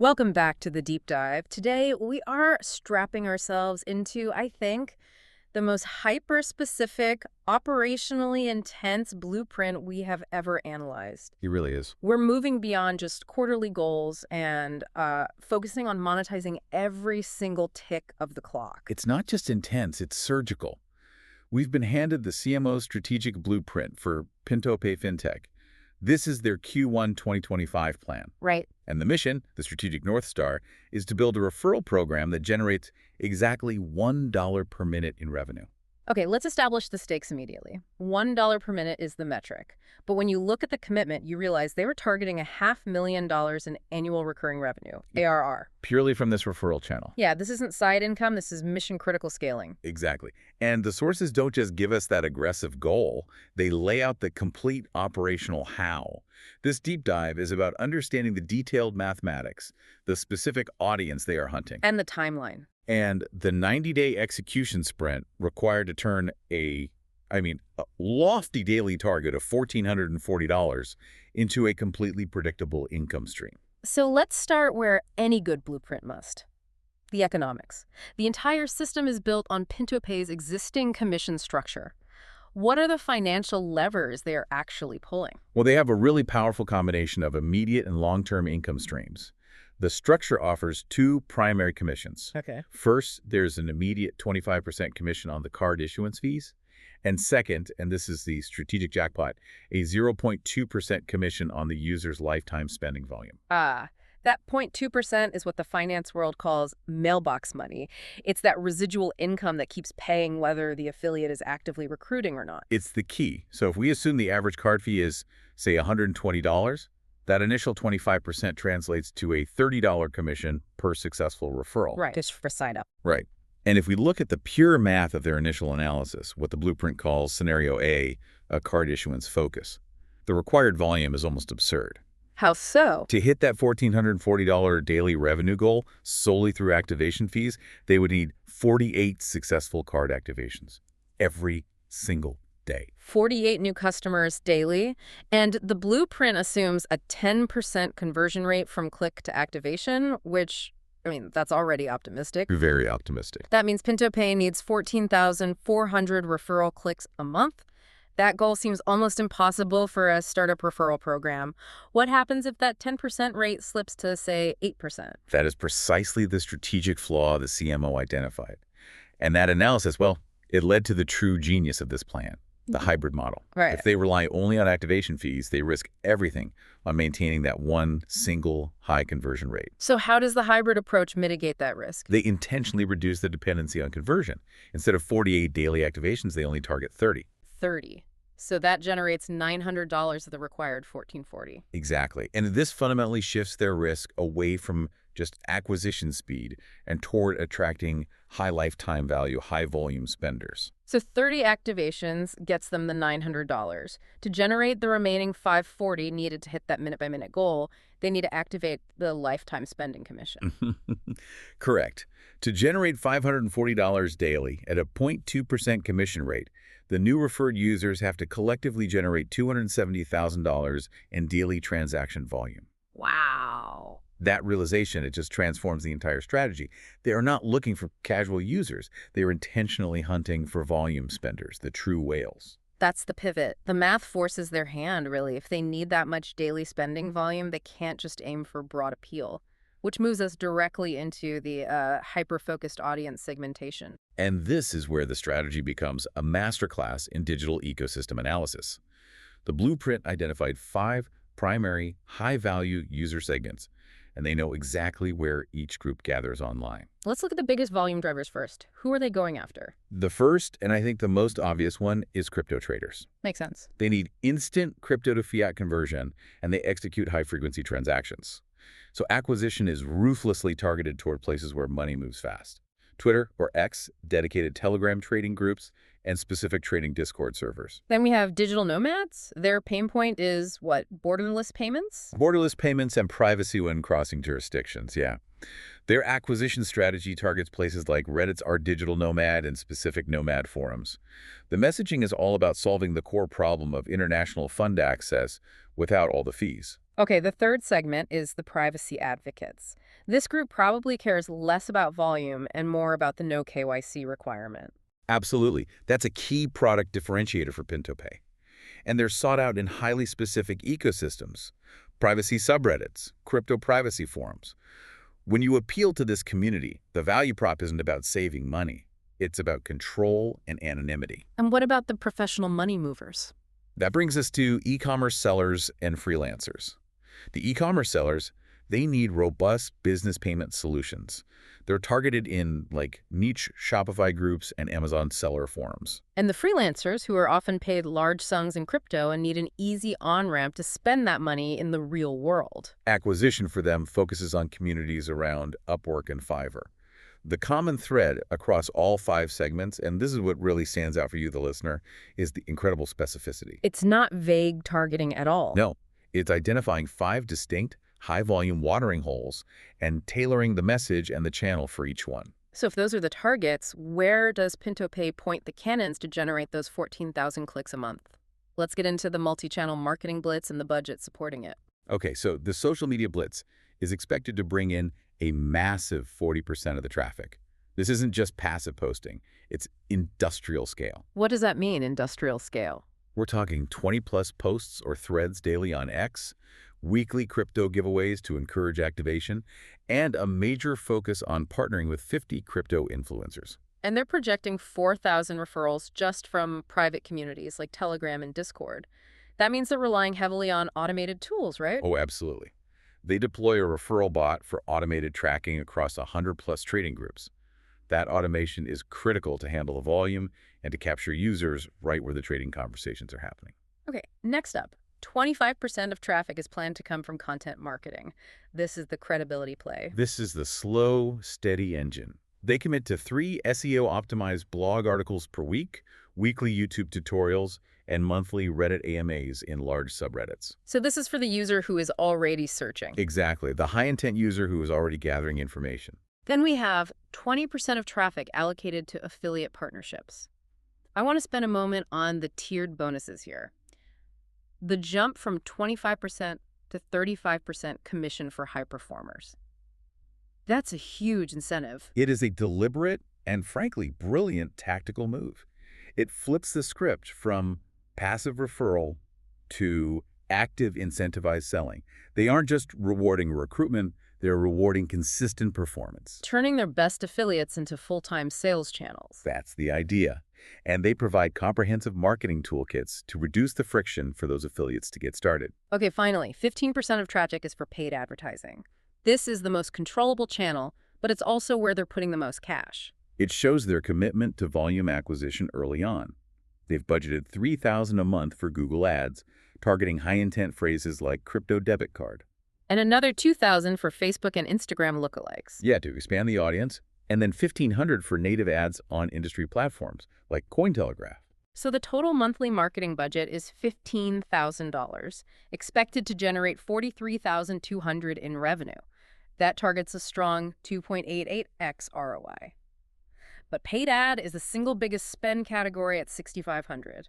Welcome back to the deep dive. Today, we are strapping ourselves into, I think, the most hyper-specific, operationally intense blueprint we have ever analyzed. He really is. We're moving beyond just quarterly goals and focusing on monetizing every single tick of the clock. It's not just intense, it's surgical. We've been handed the CMO's strategic blueprint for Pintopay FinTech. This is their Q1 2025 plan. Right. And the mission, the strategic North Star, is to build a referral program that generates exactly $1 per minute in revenue. Okay, let's establish the stakes immediately. $1 per minute is the metric. But when you look at the commitment, you realize they were targeting $500,000 in annual recurring revenue, ARR. Purely from this referral channel. Yeah, this isn't side income, this is mission-critical scaling. Exactly. And the sources don't just give us that aggressive goal, they lay out the complete operational how. This deep dive is about understanding the detailed mathematics, the specific audience they are hunting, And the timeline. and the 90-day execution sprint required to turn a lofty daily target of $1,440 into a completely predictable income stream. So let's start where any good blueprint must. The economics. The entire system is built on Pintopay's existing commission structure. What are the financial levers they are actually pulling? Well, they have a really powerful combination of immediate and long-term income streams. The structure offers two primary commissions. Okay. First, there's an immediate 25% commission on the card issuance fees. And second, and this is the strategic jackpot, a 0.2% commission on the user's lifetime spending volume. That 0.2% is what the finance world calls mailbox money. It's that residual income that keeps paying whether the affiliate is actively recruiting or not. It's the key. So if we assume the average card fee is, say, $120, that initial 25% translates to a $30 commission per successful referral. Right, just for sign up. Right. And if we look at the pure math of their initial analysis, what the blueprint calls Scenario A, a card issuance focus, the required volume is almost absurd. How so? To hit that $1,440 daily revenue goal solely through activation fees, they would need 48 successful card activations every single day. 48 new customers daily, and the blueprint assumes a 10% conversion rate from click to activation, which, that's already optimistic. Very optimistic. That means Pintopay needs 14,400 referral clicks a month. That goal seems almost impossible for a startup referral program. What happens if that 10% rate slips to, say, 8%? That is precisely the strategic flaw the CMO identified. And that analysis, well, it led to the true genius of this plan, the hybrid model. Right. If they rely only on activation fees, they risk everything on maintaining that one single high conversion rate. So how does the hybrid approach mitigate that risk? They intentionally reduce the dependency on conversion. Instead of 48 daily activations, they only target 30. 30. So that generates $900 of the required $1,440. Exactly. And this fundamentally shifts their risk away from just acquisition speed and toward attracting high lifetime value, high volume spenders. So 30 activations gets them the $900. To generate the remaining $540 needed to hit that minute-by-minute goal, they need to activate the lifetime spending commission. Correct. To generate $540 daily at a 0.2% commission rate, the new referred users have to collectively generate $270,000 in daily transaction volume. Wow. That realization, it just transforms the entire strategy. They are not looking for casual users. They are intentionally hunting for volume spenders, the true whales. That's the pivot. The math forces their hand, really. If they need that much daily spending volume, they can't just aim for broad appeal, which moves us directly into the hyper-focused audience segmentation. And this is where the strategy becomes a masterclass in digital ecosystem analysis. The blueprint identified 5 primary high-value user segments, and they know exactly where each group gathers online. Let's look at the biggest volume drivers first. Who are they going after? The first, and I think the most obvious one, is crypto traders. Makes sense. They need instant crypto to fiat conversion, and they execute high-frequency transactions. So acquisition is ruthlessly targeted toward places where money moves fast. Twitter, or X, dedicated Telegram trading groups, and specific trading Discord servers. Then we have digital nomads. Their pain point is, what, borderless payments? Borderless payments and privacy when crossing jurisdictions, yeah. Their acquisition strategy targets places like Reddit's Our Digital Nomad and specific nomad forums. The messaging is all about solving the core problem of international fund access without all the fees. Okay, the third segment is the privacy advocates. This group probably cares less about volume and more about the no KYC requirement. Absolutely. That's a key product differentiator for Pintopay. And they're sought out in highly specific ecosystems, privacy subreddits, crypto privacy forums. When you appeal to this community, the value prop isn't about saving money. It's about control and anonymity. And what about the professional money movers? That brings us to e-commerce sellers and freelancers. The e-commerce sellers, they need robust business payment solutions. They're targeted in like niche Shopify groups and Amazon seller forums. And the freelancers, who are often paid large sums in crypto and need an easy on-ramp to spend that money in the real world. Acquisition for them focuses on communities around Upwork and Fiverr. The common thread across all 5 segments, and this is what really stands out for you, the listener, is the incredible specificity. It's not vague targeting at all. No, it's identifying 5 distinct, high-volume watering holes and tailoring the message and the channel for each one. So if those are the targets, where does Pintopay point the cannons to generate those 14,000 clicks a month? Let's get into the multi-channel marketing blitz and the budget supporting it. Okay, so the social media blitz is expected to bring in a massive 40% of the traffic. This isn't just passive posting, it's industrial scale. What does that mean, industrial scale? We're talking 20-plus posts or threads daily on X, weekly crypto giveaways to encourage activation, and a major focus on partnering with 50 crypto influencers. And they're projecting 4,000 referrals just from private communities like Telegram and Discord. That means they're relying heavily on automated tools, right? Oh, absolutely. They deploy a referral bot for automated tracking across 100-plus trading groups. That automation is critical to handle the volume and to capture users right where the trading conversations are happening. Okay, next up, 25% of traffic is planned to come from content marketing. This is the credibility play. This is the slow, steady engine. They commit to 3 SEO-optimized blog articles per week, weekly YouTube tutorials, and monthly Reddit AMAs in large subreddits. So this is for the user who is already searching. Exactly, the high-intent user who is already gathering information. Then we have 20% of traffic allocated to affiliate partnerships. I want to spend a moment on the tiered bonuses here. The jump from 25% to 35% commission for high performers. That's a huge incentive. It is a deliberate and, frankly, brilliant tactical move. It flips the script from passive referral to active incentivized selling. They aren't just rewarding recruitment, they're rewarding consistent performance. Turning their best affiliates into full-time sales channels. That's the idea. And they provide comprehensive marketing toolkits to reduce the friction for those affiliates to get started. Okay, finally, 15% of traffic is for paid advertising. This is the most controllable channel, but it's also where they're putting the most cash. It shows their commitment to volume acquisition early on. They've budgeted $3,000 a month for Google Ads, targeting high-intent phrases like crypto debit card. And another $2,000 for Facebook and Instagram lookalikes. Yeah, to expand the audience. And then $1,500 for native ads on industry platforms like Cointelegraph. So the total monthly marketing budget is $15,000, expected to generate $43,200 in revenue. That targets a strong 2.88x ROI. But paid ad is the single biggest spend category at $6,500.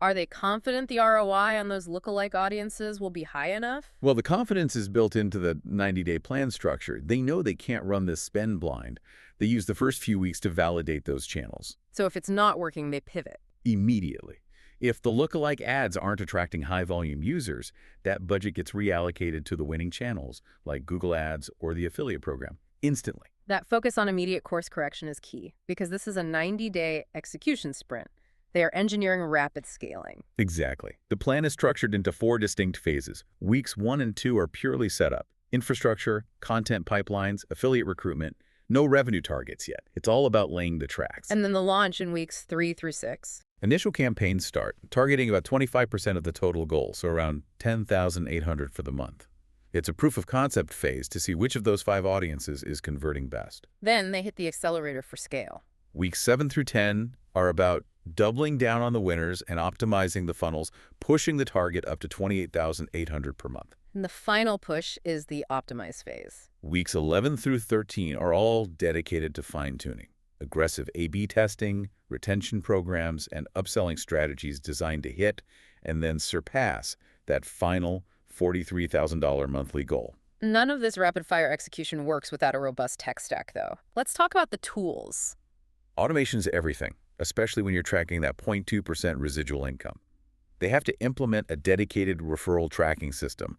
Are they confident the ROI on those lookalike audiences will be high enough? Well, the confidence is built into the 90-day plan structure. They know they can't run this spend blind. They use the first few weeks to validate those channels. So if it's not working, they pivot. Immediately. If the lookalike ads aren't attracting high-volume users, that budget gets reallocated to the winning channels, like Google Ads or the affiliate program, instantly. That focus on immediate course correction is key, because this is a 90-day execution sprint. They are engineering rapid scaling. Exactly. The plan is structured into 4 distinct phases. Weeks 1 and 2 are purely setup. Infrastructure, content pipelines, affiliate recruitment. No revenue targets yet. It's all about laying the tracks. And then the launch in weeks 3 through 6. Initial campaigns start, targeting about 25% of the total goal, so around $10,800 for the month. It's a proof of concept phase to see which of those 5 audiences is converting best. Then they hit the accelerator for scale. Weeks 7 through 10 are about doubling down on the winners and optimizing the funnels, pushing the target up to $28,800 per month. And the final push is the optimize phase. Weeks 11 through 13 are all dedicated to fine-tuning, aggressive A/B testing, retention programs, and upselling strategies designed to hit and then surpass that final $43,000 monthly goal. None of this rapid-fire execution works without a robust tech stack, though. Let's talk about the tools. Automation's everything, especially when you're tracking that 0.2% residual income. They have to implement a dedicated referral tracking system,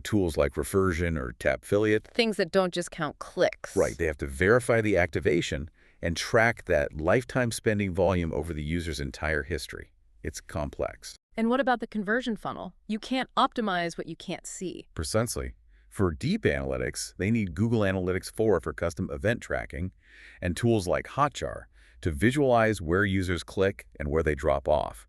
tools like Refersion or Tapfiliate. Things that don't just count clicks. Right, they have to verify the activation and track that lifetime spending volume over the user's entire history. It's complex. And what about the conversion funnel? You can't optimize what you can't see. Precisely. For deep analytics, they need Google Analytics 4 for custom event tracking and tools like Hotjar to visualize where users click and where they drop off.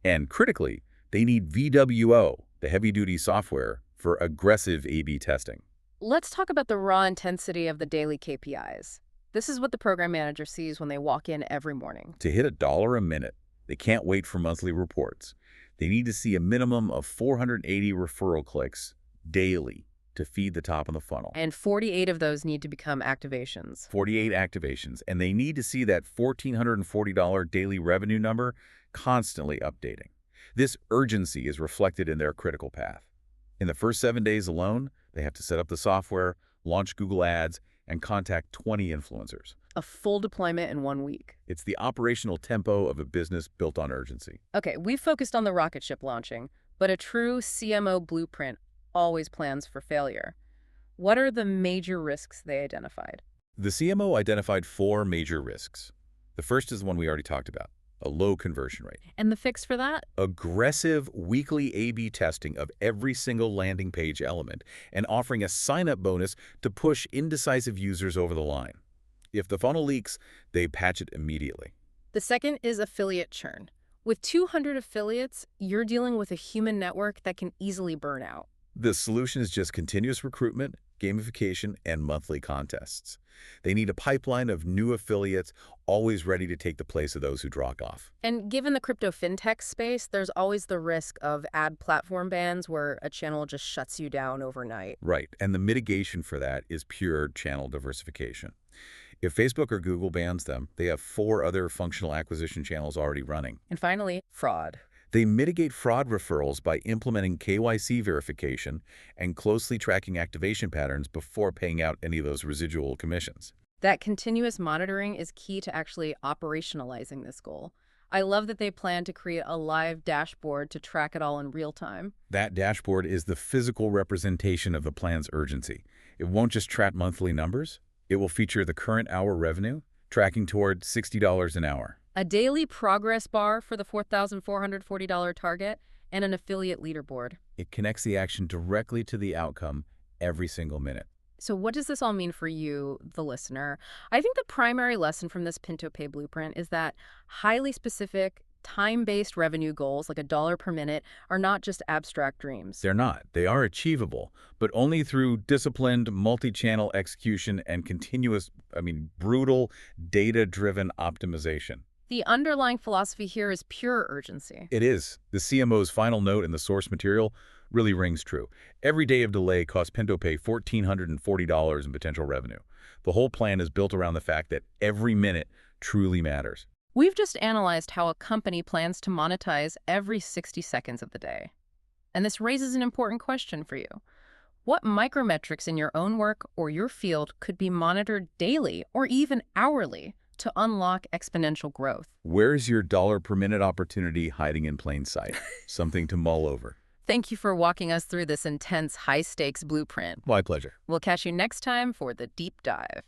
And critically, they need VWO, the heavy-duty software, for aggressive A/B testing. Let's talk about the raw intensity of the daily KPIs. This is what the program manager sees when they walk in every morning. To hit $1 a minute, they can't wait for monthly reports. They need to see a minimum of 480 referral clicks daily to feed the top of the funnel. And 48 of those need to become activations. 48 activations, and they need to see that $1,440 daily revenue number constantly updating. This urgency is reflected in their critical path. In the first 7 days alone, they have to set up the software, launch Google Ads, and contact 20 influencers. A full deployment in 1 week. It's the operational tempo of a business built on urgency. Okay, we've focused on the rocket ship launching, but a true CMO blueprint always plans for failure. What are the major risks they identified? The CMO identified 4 major risks. The first is the one we already talked about, a low conversion rate. And the fix for that? Aggressive weekly A/B testing of every single landing page element and offering a sign-up bonus to push indecisive users over the line. If the funnel leaks, they patch it immediately. The second is affiliate churn. With 200 affiliates, you're dealing with a human network that can easily burn out. The solution is just continuous recruitment, gamification, and monthly contests. They need a pipeline of new affiliates always ready to take the place of those who drop off. And given the crypto fintech space, there's always the risk of ad platform bans where a channel just shuts you down overnight. Right, and the mitigation for that is pure channel diversification. If Facebook or Google bans them, they have 4 other functional acquisition channels already running. And finally, fraud. They mitigate fraud referrals by implementing KYC verification and closely tracking activation patterns before paying out any of those residual commissions. That continuous monitoring is key to actually operationalizing this goal. I love that they plan to create a live dashboard to track it all in real time. That dashboard is the physical representation of the plan's urgency. It won't just track monthly numbers. It will feature the current hour revenue, tracking toward $60 an hour. A daily progress bar for the $4,440 target, and an affiliate leaderboard. It connects the action directly to the outcome every single minute. So what does this all mean for you, the listener? I think the primary lesson from this Pintopay blueprint is that highly specific, time-based revenue goals, like $1 per minute, are not just abstract dreams. They're not. They are achievable, but only through disciplined, multi-channel execution and continuous, brutal, data-driven optimization. The underlying philosophy here is pure urgency. It is. The CMO's final note in the source material really rings true. Every day of delay costs Pintopay $1,440 in potential revenue. The whole plan is built around the fact that every minute truly matters. We've just analyzed how a company plans to monetize every 60 seconds of the day. And this raises an important question for you. What micrometrics in your own work or your field could be monitored daily or even hourly to unlock exponential growth? Where's your $1 per minute opportunity hiding in plain sight? Something to mull over. Thank you for walking us through this intense, high-stakes blueprint. My pleasure. We'll catch you next time for the deep dive.